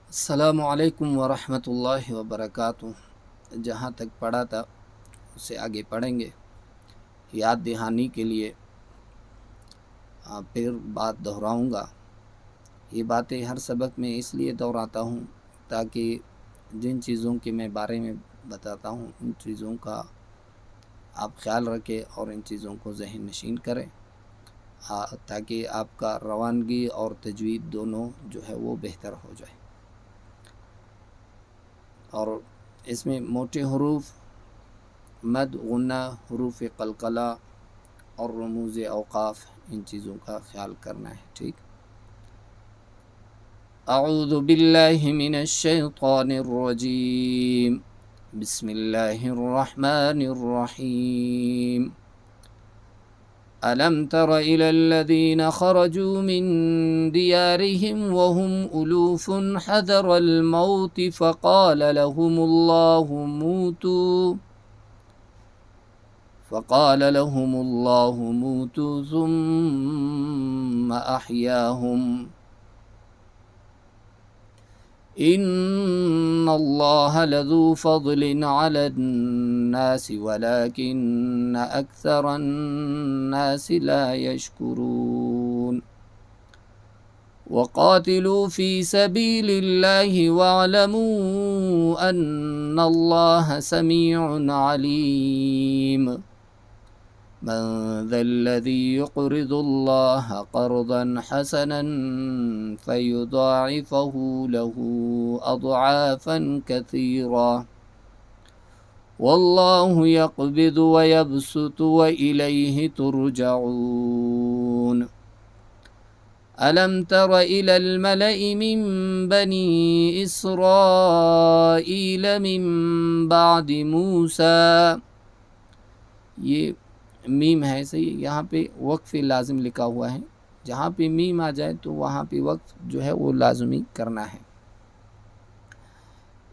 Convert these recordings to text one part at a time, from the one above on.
अस्सलामु अलैकुम वरहमतुल्लाहि वबरकातुहू। जहाँ तक पढ़ा था उससे आगे पढ़ेंगे। याद दहानी के लिए फिर बात दोहराऊँगा। ये बातें हर सबक में इसलिए दोहराता हूँ ताकि जिन चीज़ों के मैं बारे में बताता हूँ उन चीज़ों का आप ख्याल रखें और इन चीज़ों को ज़हन नशीन करें, ताकि आपका रवानगी और तजवीद दोनों जो है वो बेहतर हो जाए। और इसमें मोटे हरूफ, मद, गुन्ना, हरूफ कलकला और रमूज़ औक़ाफ़, इन चीज़ों का ख्याल करना है। ठीक। अऊज़ु बिल्लाहि मिनश शैतानिर रजीम। बिस्मिल्लाहिर रहमानिर रहीम। अलम तर इलल लज़ीना खरजू मिन दियारिहिम वहुम उलूफुन हज़रल मौत फ़क़ाल लहुमुल्लाहु मूतू सुम्मा अहयाहुम इन्नल्लाह लज़ू फ़ज़लिन अलन्नासि वलाकिन्न अक्सरन्नासि ला यशकुरून। वक़ातिलू फ़ी सबीलिल्लाहि वअलमू अन्नल्लाह समीउन अलीम। मन ज़ल्लज़ी युक़रिज़ुल्लाह क़र्ज़न हसनन फ़युज़ाइफ़हु लहू अज़आफ़न कसीरा। वल्लाहु यक़बिज़ु व यबसुतु व इलैहि तुरजऊन। अलम तर इलल मलइ मिन बनी इसराईल मिन बादि मूसा। ये मीम है सही, यहाँ पे वक्फ़ लाज़िम लिखा हुआ है। जहाँ पे मीम आ जाए तो वहाँ पे वक्फ़ जो है वो लाज़मी करना है।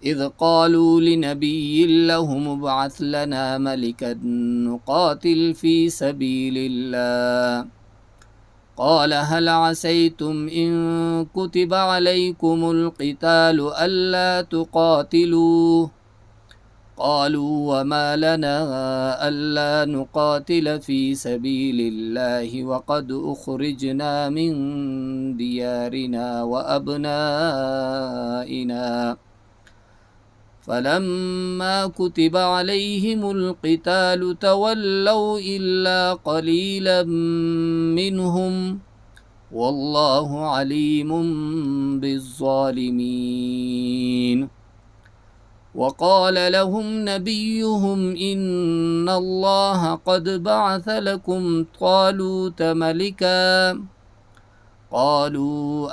इज़ क़ालू लिनबिय्यिन लहुम इब्अथ लना मलिकन नुक़ातिल फ़ी सबीलिल्लाह। क़ाल हल असैतुम इन कुतिब अलैकुमुल क़ितालु अल्ला तुक़ातिलू। क़ालू वमा लना अल्ला नुक़ातिल फ़ी सबीलिल्लाहि वक़द उख़रिजना मिन दियारिना व अब्नाइना। फ़लम्मा कुतिब अलैहिमुल क़ितालु तवल्लौ इल्ला क़लीलन मिनहुम वल्लाहु अलीमुम बिज़्ज़ालिमीन। वक़ाल लहुम नबियुहुम इन्नल्लाह क़द बअथ लकुम तालूत मलिका। क़ालू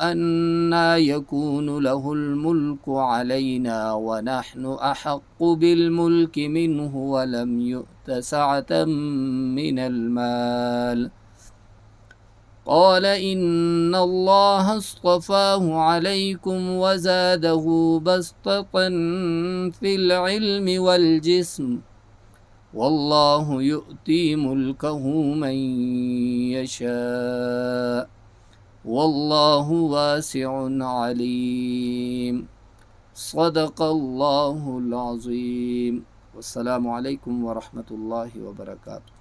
अन्ना यकूनु लहुल मुल्कु अलैना व नहनु अहक्कु बिल मुल्कि मिन्हु व लम युअत सअतम मिनल माल। क़ाल इन्नल्लाह अस्तफ़ाहु अलैकुम व ज़ादहु बस्ततन फ़िल इल्मि वल जिस्म वल्लाहु युअती मुल्कहु मन यशा वल्लाहु वासिउन अलीम। सदक़ल्लाहुल अज़ीम। वस्सलामु अलैकुम वरहमतुल्लाहि वबरकातुहू।